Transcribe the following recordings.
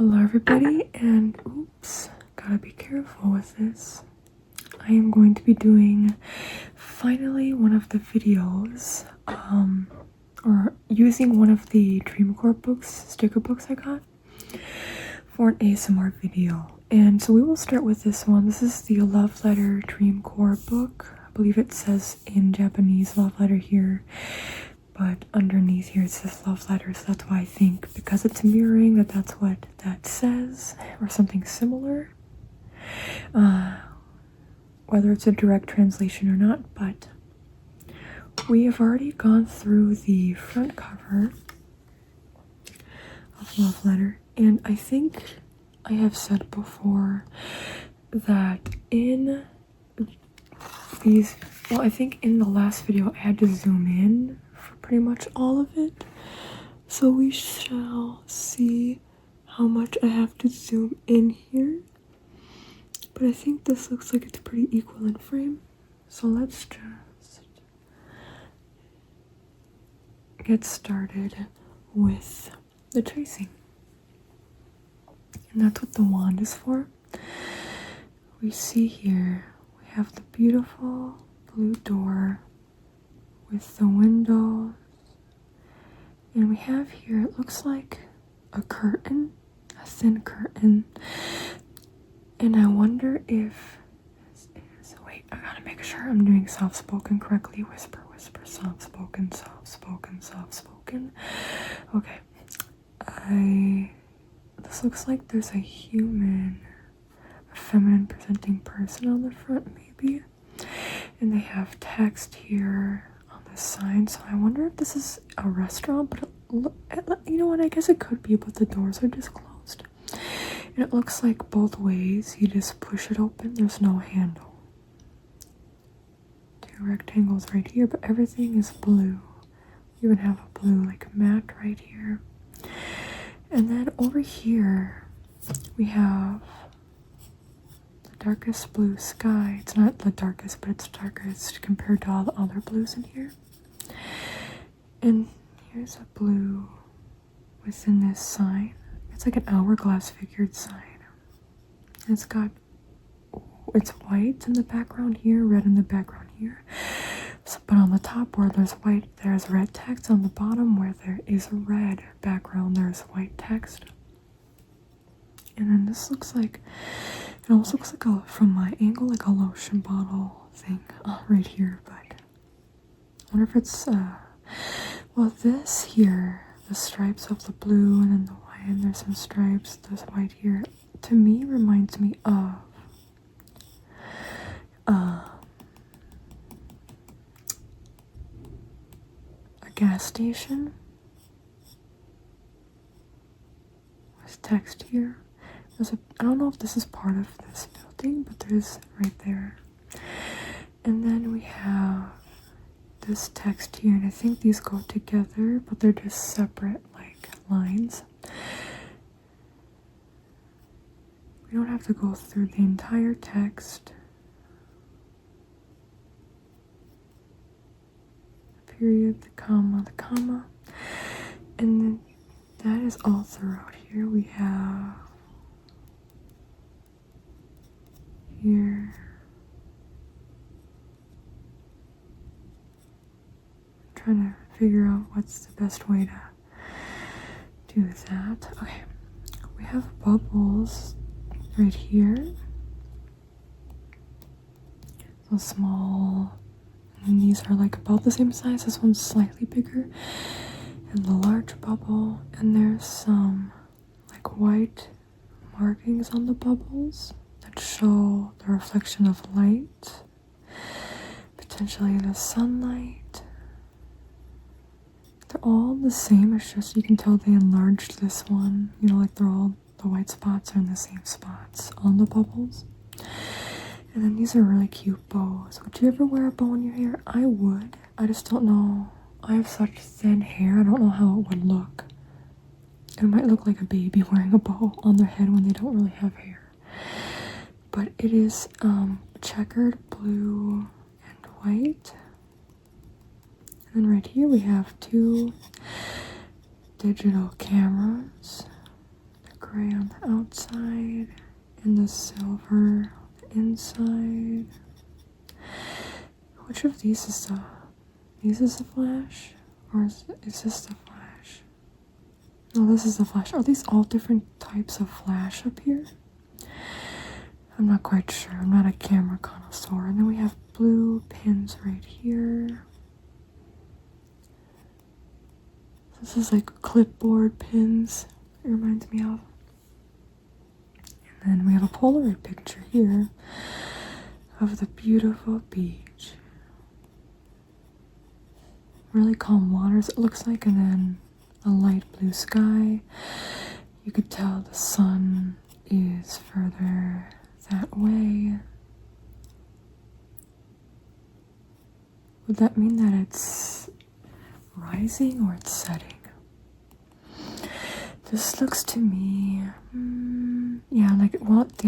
Hello everybody, and oops, gotta be careful with this. I am going to be doing finally one of the videos, or using one of the Dreamcore books, sticker books I got for an ASMR video. And so we will start with this one. This is the Love Letter Dreamcore book. I believe it says in Japanese love letter here, but underneath here it says love letter, so that's why I think, because it's mirroring, that's what that says, or something similar. Whether it's a direct translation or not, but we have already gone through the front cover of Love Letter, and I think I have said before that in these, well, I think in the last video I had to zoom in for pretty much all of it, so we shall see how much I have to zoom in here. But I think this looks like it's pretty equal in frame, so let's just get started with the tracing. And that's what the wand is for. We see here, we have the beautiful blue door with the windows, and we have here, it looks like a curtain, a thin curtain. And I wonder if this is, wait, I gotta make sure I'm doing soft spoken correctly. Whisper, whisper, soft spoken, soft spoken, soft spoken. Okay. This looks like there's a human, a feminine presenting person on the front, maybe. And they have text here on the sign, so I wonder if this is a restaurant, but you know what, I guess it could be, but the doors are just closed. And it looks like both ways, you just push it open, there's no handle. Two rectangles right here, but everything is blue. You even have a blue like mat right here. And then over here, we have the darkest blue sky. It's not the darkest, but it's darkest compared to all the other blues in here. And here's a blue within this sign. It's like an hourglass figured sign. It's got, it's white in the background here, red in the background here. So, but on the top where there's white, there's red text. On the bottom where there is a red background, there's white text. And then this looks like, it almost looks like a, from my angle, like a lotion bottle thing right here. But I wonder if it's, well, this here, the stripes of the blue and then the white, and there's some stripes, there's white here, to me reminds me of a gas station with text here. There's a, I don't know if this is part of this building, but there's right there. And then we have this text here, and I think these go together, but they're just separate like lines. We don't have to go through the entire text. The period, the comma, and then that is all throughout here. We have here, I'm trying to figure out what's the best way to do that. Okay, we have bubbles right here, so small, and these are like about the same size. This one's slightly bigger, and the large bubble, and there's some like white markings on the bubbles that show the reflection of light, potentially the sunlight. They're all the same, it's just you can tell they enlarged this one, you know, like they're all, the white spots are in the same spots on the bubbles. And then these are really cute bows. Would you ever wear a bow in your hair? I would. I just don't know. I have such thin hair. I don't know how it would look. It might look like a baby wearing a bow on their head when they don't really have hair. But it is checkered blue and white. And then right here we have two digital cameras. gray on the outside and the silver on the inside. Which of these is the flash? Or is this the flash? No, this is the flash. Are these all different types of flash up here? I'm not quite sure. I'm not a camera connoisseur. And then we have blue pins right here. This is like clipboard pins, it reminds me of. And then we have a Polaroid picture here of the beautiful beach. Really calm waters, it looks like, and then a light blue sky. You could tell the sun is further that way. Would that mean that it's rising or it's setting? This looks to me, yeah,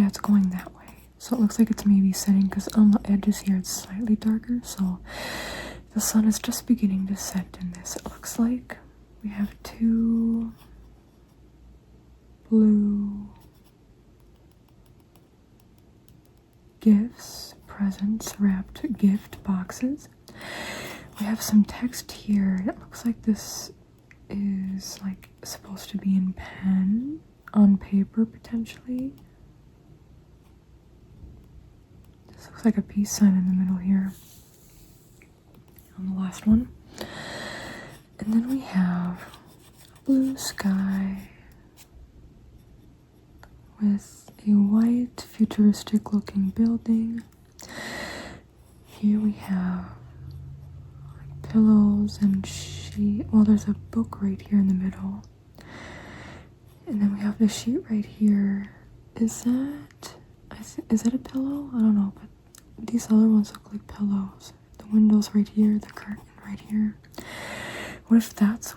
it's going that way. So it looks like it's maybe setting because on the edges here it's slightly darker. So the sun is just beginning to set in this. It looks like we have two blue presents wrapped gift boxes. We have some text here. It looks like this is like supposed to be in pen on paper potentially. This looks like a peace sign in the middle here on the last one. And then we have a blue sky with a white futuristic looking building. Here we have pillows and sheet. Well, there's a book right here in the middle. And then we have the sheet right here. Is that a pillow? I don't know, but these other ones look like pillows. The window's right here, the curtain right here. What if that's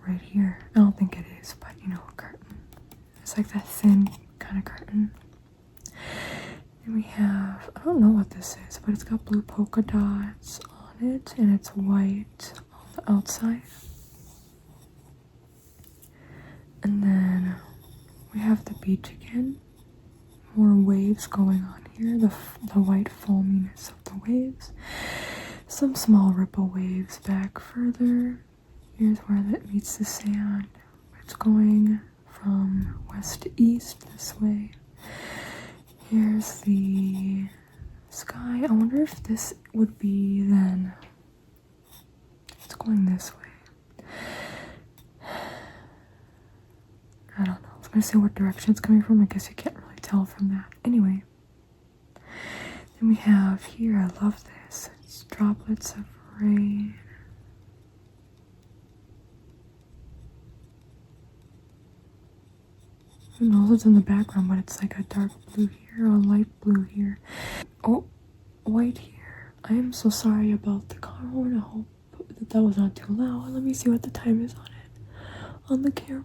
right here? I don't think it is, but you know, a curtain. It's like that thin kind of curtain. And we have, I don't know what this is, but it's got blue polka dots on it, and it's white on the outside. And then we have the beach again. More waves going on here. The white foaminess of the waves. Some small ripple waves back further. Here's where that meets the sand. It's going from west to east this way. Here's the sky. I wonder if this would be then. It's going this way. I don't know. I was gonna say what direction it's coming from. I guess you can't really tell from that. Anyway. Then we have here, I love this. It's droplets of rain. Who knows what's in the background, but it's like a dark blue here, a light blue here. Oh, white here. I am so sorry about the car horn. I hope that was not too loud. Let me see what the time is on it. On the camera,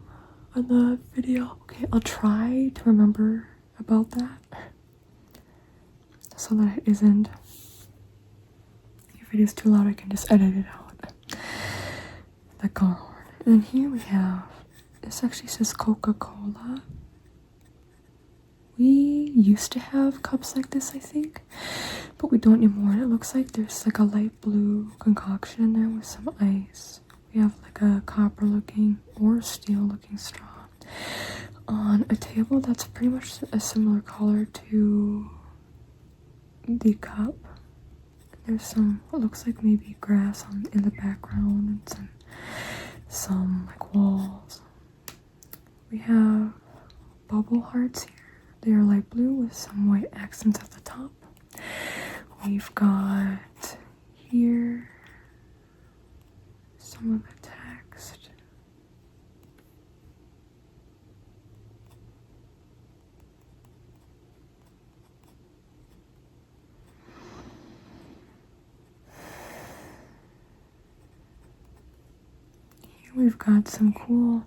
on the video. Okay, I'll try to remember about that. So that it isn't. If it is too loud, I can just edit it out. The car horn. And then here we have, this actually says Coca-Cola. We used to have cups like this, I think, but we don't anymore. And it looks like there's like a light blue concoction in there with some ice. We have like a copper looking or steel looking straw on a table that's pretty much a similar color to the cup. There's some, what looks like maybe grass in the background and some like walls. We have bubble hearts here. They are light blue with some white accents at the top. We've got here some of the text. Here we've got some cool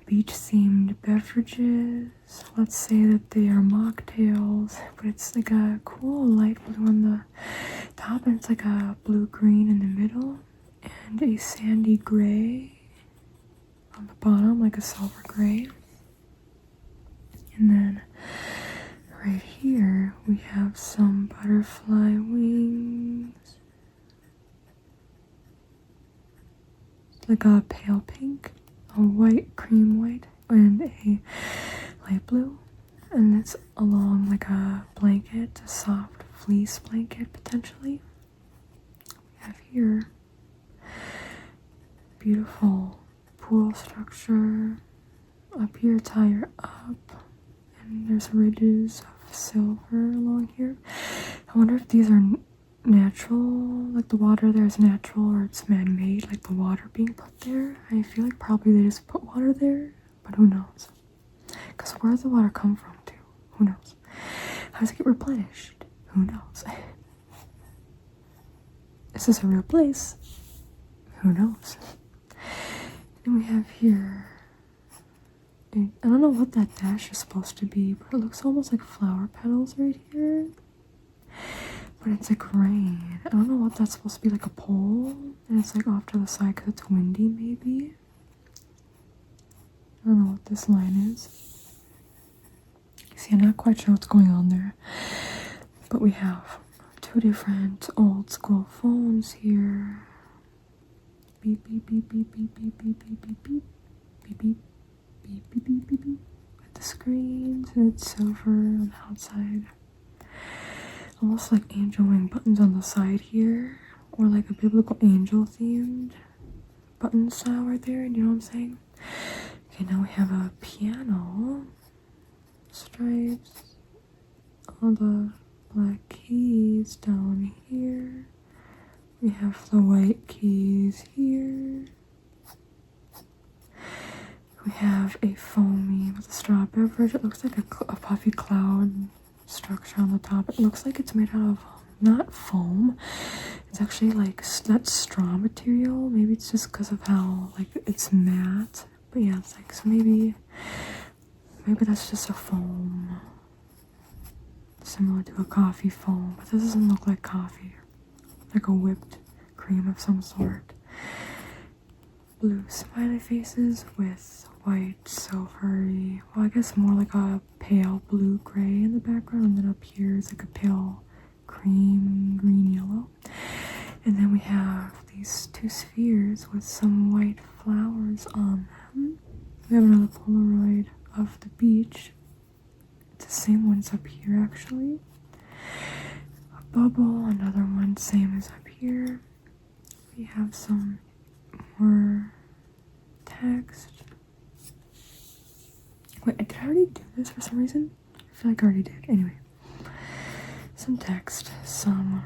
beach-themed beverages. Let's say that they are mocktails, but it's like a cool light blue on the top, and it's like a blue-green in the middle, and a sandy gray on the bottom, like a silver gray. And then right here we have some butterfly wings. It's like a pale pink, a white, cream white, and a light blue. And it's along like a blanket, a soft fleece blanket potentially. We have here beautiful pool structure. Up here it's higher up, and there's ridges of silver along here. I wonder if these are natural, like the water there is natural, or it's man-made, like the water being put there. I feel like probably they just put water there, but who knows? Because where does the water come from too? Who knows? How does it get replenished? Who knows? Is this a real place? Who knows? And we have here, I don't know what that dash is supposed to be, but it looks almost like flower petals right here. But it's like rain. I don't know what that's supposed to be, like a pole. And it's like off to the side because it's windy maybe. I don't know what this line is. See, I'm not quite sure what's going on there. But we have two different old school phones here. Beep, beep, beep, beep, beep, beep, beep, beep, beep, beep, beep, beep, beep, beep, beep, beep, beep. With the screens, and it's silver on the outside. Almost like angel wing buttons on the side here. Or like a biblical angel themed button style right there, you know what I'm saying? Okay, now we have a piano. Stripes. All the black keys down here. We have the white keys here. We have a foamy with a straw beverage. It looks like a puffy cloud structure on the top. It looks like it's made out of not foam. It's actually like that straw material. Maybe it's just because of how like it's matte. But yeah, it's like, so maybe that's just a foam. Similar to a coffee foam, but this doesn't look like coffee. Like a whipped cream of some sort. Blue smiley faces with white, silvery, well, I guess more like a pale blue gray in the background, and then up here is like a pale cream, green, yellow. And then we have these two spheres with some white flowers on them. We have another Polaroid of the beach. It's the same ones up here actually. A bubble, another one, same as up here. We have some more text. Wait, did I already do this for some reason? I feel like I already did. Anyway. Some text, some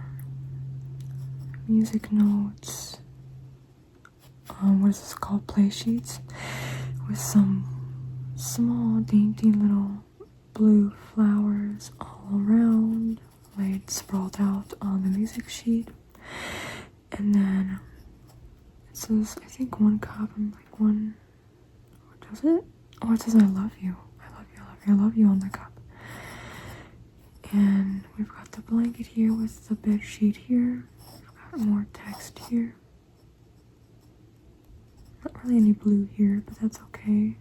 music notes. What is this called? Play sheets. With some small, dainty little blue flowers all around, laid sprawled out on the music sheet. And then it says, I think one cup and like one, what does it? Oh, it says I love you. I love you, I love you, I love you on the cup. And we've got the blanket here with the bed sheet here. We've got more text here. Not really any blue here, but that's okay.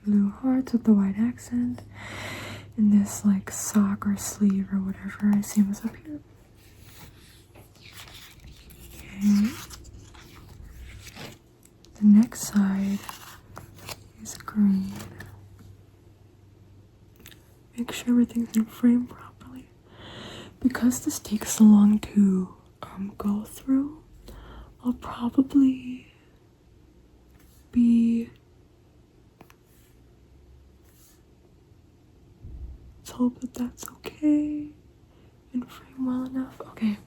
Blue hearts with the white accent, and this like sock or sleeve or whatever I see was up here. Okay. The next side is green. Make sure everything's in frame properly. Because this takes so long to go through, I'll probably be, let's hope that that's okay and frame well enough. Okay,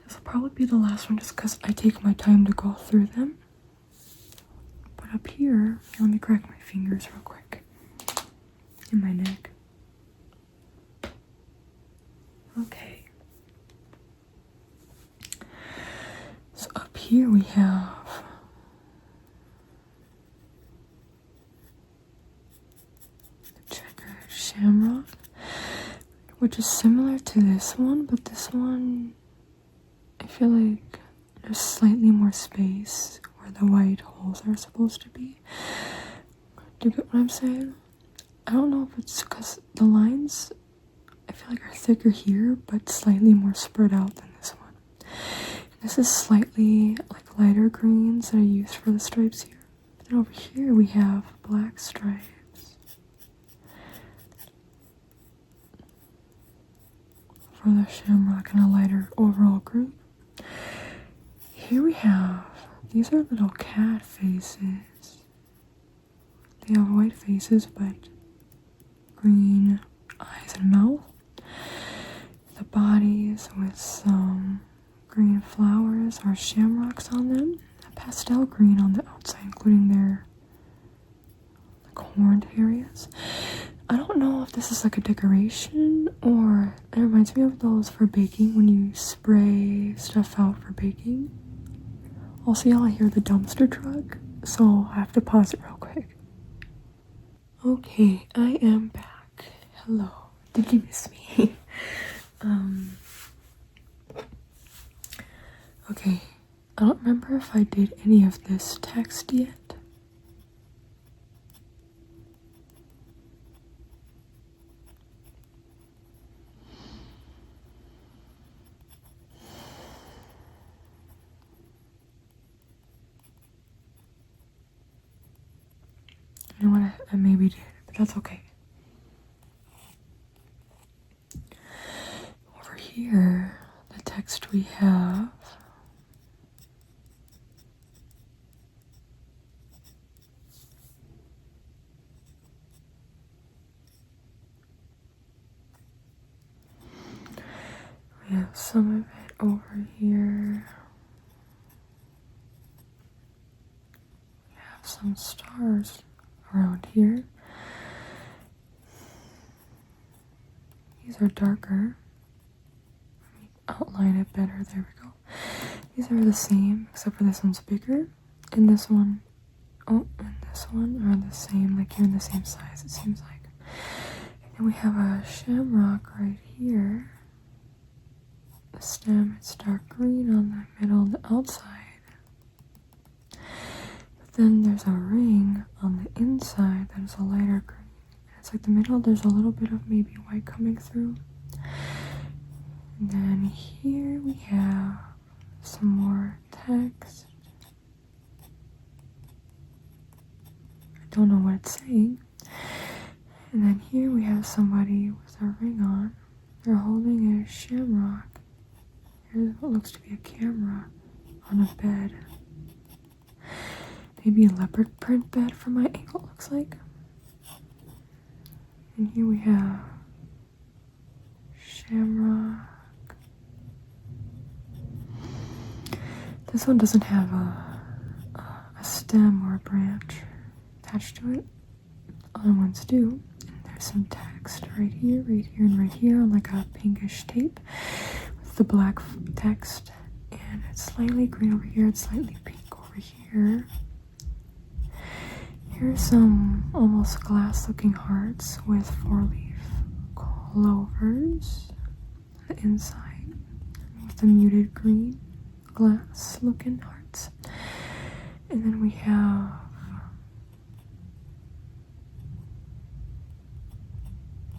this will probably be the last one just because I take my time to go through them. But up here, let me crack my fingers real quick in my neck. Okay. So up here we have which is similar to this one, but this one, I feel like there's slightly more space where the white holes are supposed to be. Do you get what I'm saying? I don't know if it's because the lines, I feel like, are thicker here, but slightly more spread out than this one. This is slightly like lighter greens that I used for the stripes here. And over here we have black stripes. For the shamrock and a lighter overall green. Here we have, these are little cat faces. They have white faces but green eyes and mouth. The bodies with some green flowers or shamrocks on them. A pastel green on the outside, including their like horned areas. I don't know if this is like a decoration or it reminds me of those for baking when you spray stuff out for baking. Also, y'all hear the dumpster truck, so I have to pause it real quick. Okay, I am back. Hello. Did you miss me? Okay, I don't remember if I did any of this text yet. You know what, I maybe did, but that's okay. Over here, the text we have some of it over here. We have some stars around here. These are darker. Let me outline it better. There we go. These are the same, except for this one's bigger. And this one, oh, and this one are the same, like you're in the same size, it seems like. And then we have a shamrock right here. The stem, it's dark green on the middle and the outside. But then there's a ring on the inside that is a lighter green. It's like the middle, there's a little bit of maybe white coming through. And then here we have some more text. I don't know what it's saying. And then here we have somebody with a ring on. They're holding a shamrock. Here's what looks to be a camera on a bed. Maybe a leopard print bed from my angle, it looks like. And here we have shamrock. This one doesn't have a stem or a branch attached to it. Other ones do. And there's some text right here, and right here on like a pinkish tape with the black text. And it's slightly green over here, it's slightly pink over here. Here's some almost glass-looking hearts with 4-leaf clovers on the inside with the muted green glass-looking hearts. And then we have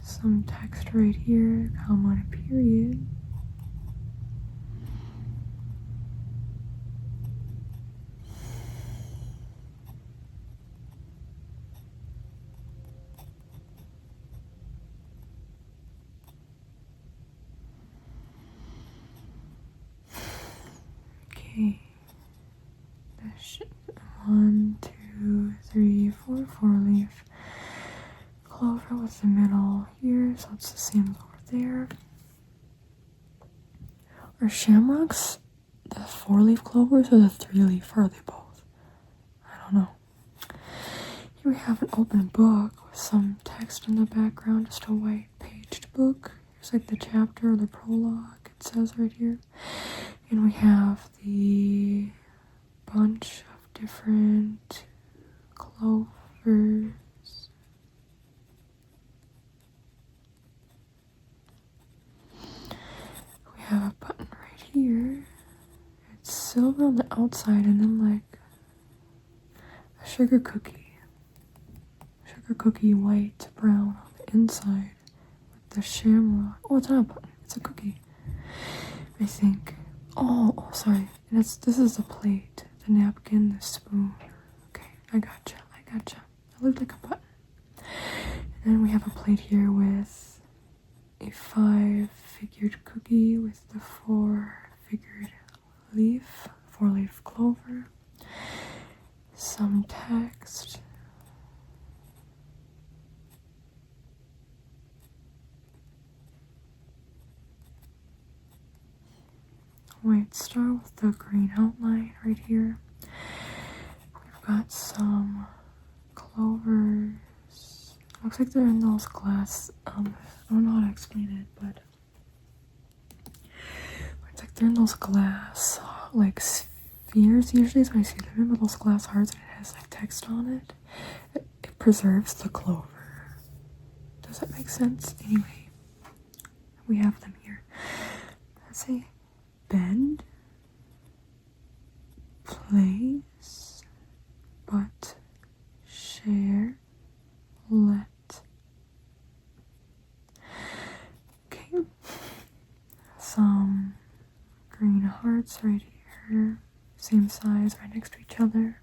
some text right here, comma and a period. Okay, that's 1, 2, 3, 4, 4-leaf clover with the middle here, so it's the same as over there. Are shamrocks the 4-leaf clovers or the 3-leaf? Or are they both? I don't know. Here we have an open book with some text in the background, just a white paged book. Here's like the chapter or the prologue, it says right here. And we have the bunch of different clovers. here, it's silver on the outside and then like a sugar cookie white brown on the inside with the shamrock. Oh, it's not a button, it's a cookie, I think. Oh, sorry. And this is the plate, the napkin, the spoon. Okay, I gotcha. It looked like a button. And then we have a plate here with a 5-figured cookie with the 4-figured leaf, 4-leaf clover, some text, white star with the green outline right here. We've got some clovers. Looks like they're in those glass, I don't know how to explain it, but it's like they're in those glass, like spheres. Usually is when I see them in those glass hearts and it has like text on it. It preserves the clover. Does that make sense? Anyway, we have them here. Let's say bend, place, but share, let. Okay, some green hearts right here, same size, right next to each other.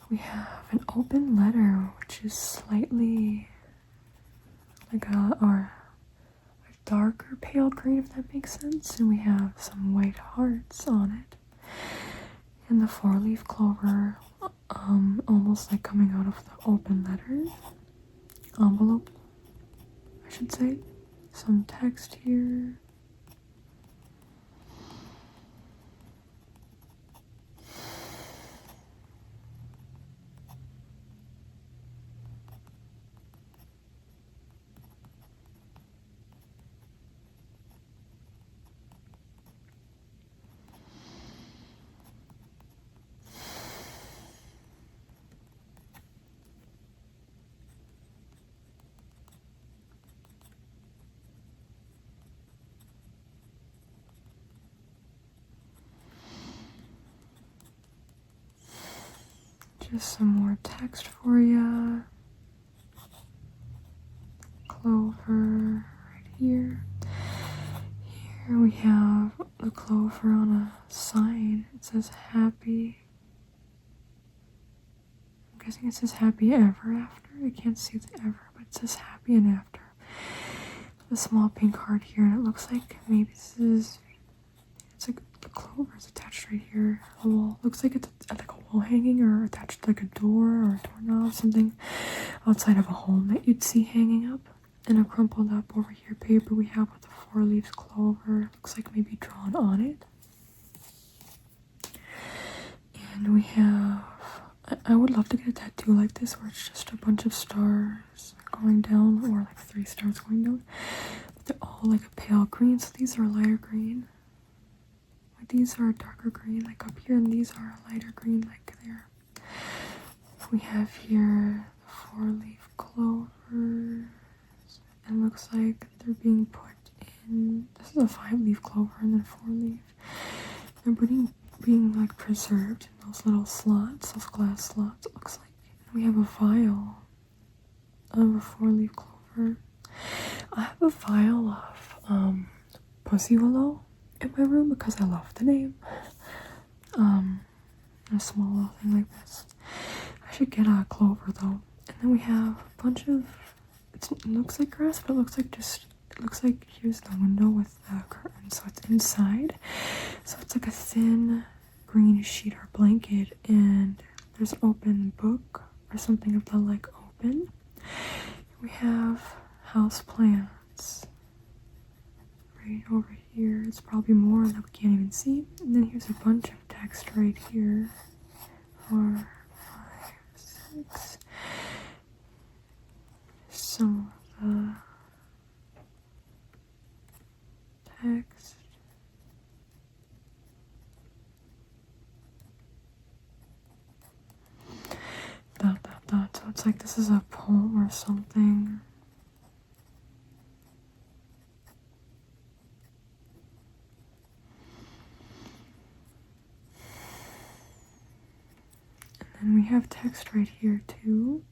We have an open letter, which is slightly like a darker pale green, if that makes sense. And we have some white hearts on it. And the 4-leaf clover, almost like coming out of the open letter envelope, I should say. Some text here. Just some more text for you. Clover right here. Here we have the clover on a sign. It says happy. I'm guessing it says happy ever after. I can't see the ever, but it says happy and after. A small pink heart here, and it looks like maybe it's like the clover is attached right here. A wall. Looks like it's like a wall hanging or attached to like a door or a doorknob, something outside of a home that you'd see hanging up. And a crumpled up over here paper we have with the 4-leaf clover. Looks like maybe drawn on it. And we have, I would love to get a tattoo like this where it's just a bunch of stars going down, or like 3 stars going down. But they're all like a pale green, so these are a lighter green. These are a darker green, like up here, and these are a lighter green, like there. We have here the 4-leaf clovers. It looks like they're being put in. This is a 5-leaf clover and then 4-leaf. They're being like preserved in those little slots, those glass slots. It looks like. And we have a vial of a 4-leaf clover. I have a vial of pussy willow in my room because I love the name. A small little thing like this. I should get a clover though. And then we have a bunch of, it looks like grass, but it looks like here's the window with the curtain, so it's inside. So it's like a thin green sheet or blanket, and there's an open book or something of the like open. We have house plants right over here. It's probably more that we can't even see. And then here's a bunch of text right here. 4, 5, 6. Some of the text. So it's like this is a poem or something. And we have text right here too.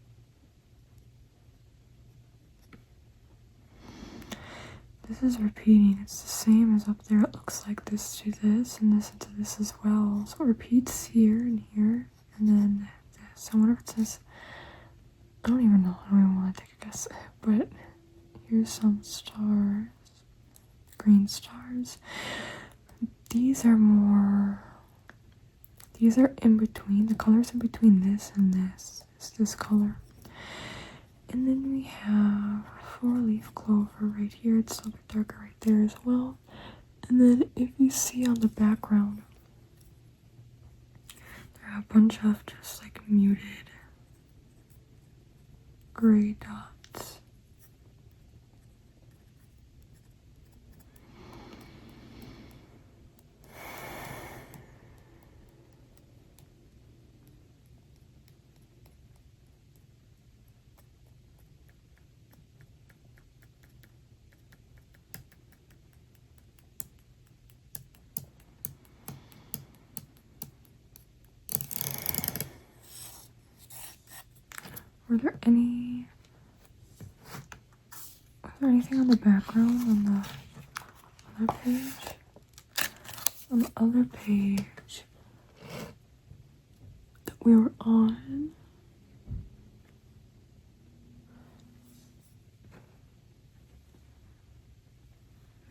This is repeating. It's the same as up there. It looks like this to this and this to this as well. So it repeats here and here and then this. I wonder if it says, I don't even know. I don't even want to take a guess. But here's some stars. Green stars. These are more, these are in between. The colors in between this and this is this color. And then we have 4-leaf clover right here. It's a little bit darker right there as well. And then if you see on the background, there are a bunch of just like muted gray dots. Was there anything on the background on the other page? On the other page that we were on,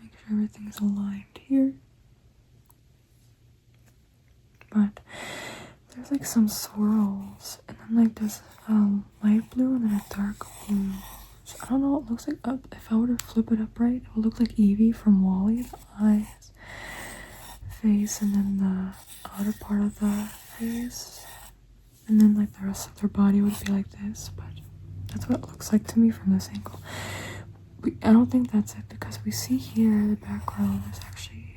make sure everything's aligned here. But there's like some swirls, and then like this light blue and then a dark blue. So I don't know, it looks like if I were to flip it upright, it would look like Eevee from WALL-E, the eyes, face, and then the outer part of the face. And then like the rest of their body would be like this, but that's what it looks like to me from this angle. But I don't think that's it, because we see here in the background there's actually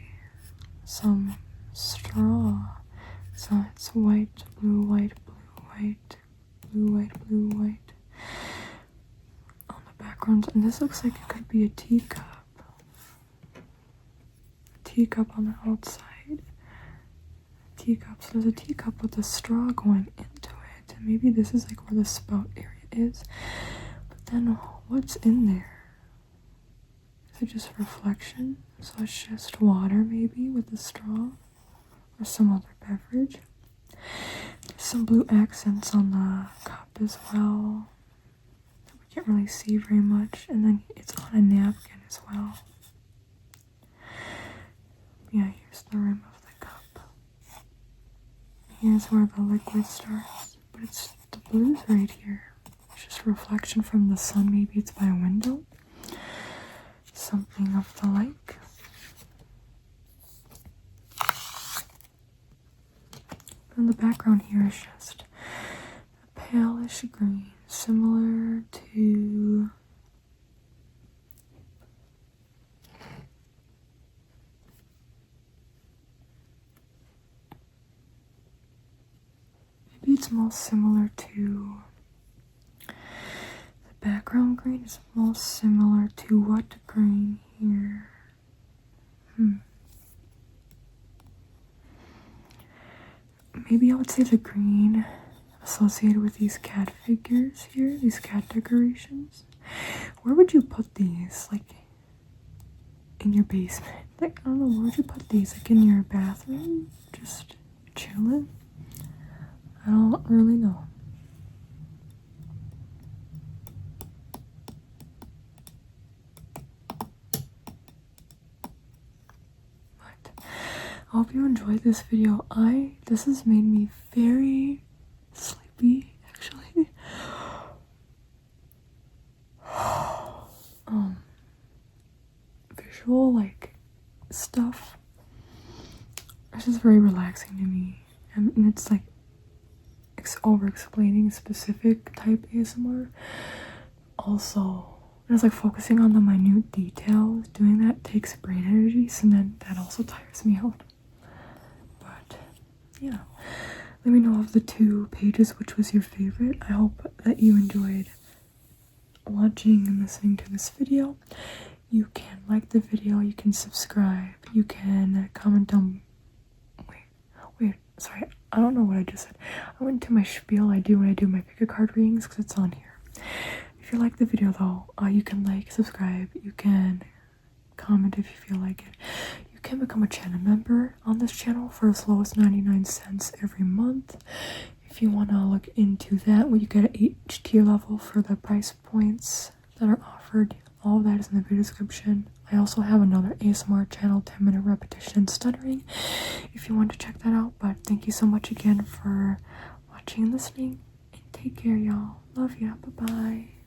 some straw. So it's white, blue, white, blue, white, blue, white, blue, white on the background. And this looks like it could be a teacup. A teacup on the outside. A teacup. So there's a teacup with a straw going into it. And maybe this is like where the spout area is. But then what's in there? Is it just reflection? So it's just water maybe with the straw? Or some other beverage. There's some blue accents on the cup as well. We can't really see very much. And then it's on a napkin as well. Yeah, here's the rim of the cup. Here's where the liquid starts. But it's the blues right here. It's just a reflection from the sun. Maybe it's by a window. Something of the like. And the background here is just a palish green, similar to maybe it's most similar to the background green is most similar to what green here? Maybe I would say the green associated with these cat figures here, these cat decorations. Where would you put these? Like, in your basement? Like, I don't know, where would you put these? Like, in your bathroom? Just chilling? I don't really know. I hope you enjoyed this video. This has made me very sleepy, actually. Visual, like, stuff. It's just very relaxing to me. And it's like, over-explaining specific type ASMR. Also, it's like focusing on the minute details. Doing that takes brain energy, so then that also tires me out. Yeah, let me know of the two pages which was your favorite. I hope that you enjoyed watching and listening to this video. You can like the video, you can subscribe, you can comment down. Wait, sorry, I don't know what I just said. I went into my spiel I do when I do my pick a card readings because it's on here. If you like the video though, you can like, subscribe, you can comment if you feel like it. You can become a channel member on this channel for as low as 99 cents every month. If you want to look into that, well, you get an H tier level for the price points that are offered. All of that is in the video description. I also have another ASMR channel, 10-minute repetition and stuttering, if you want to check that out. But thank you so much again for watching and listening, and take care, y'all. Love ya. Bye-bye.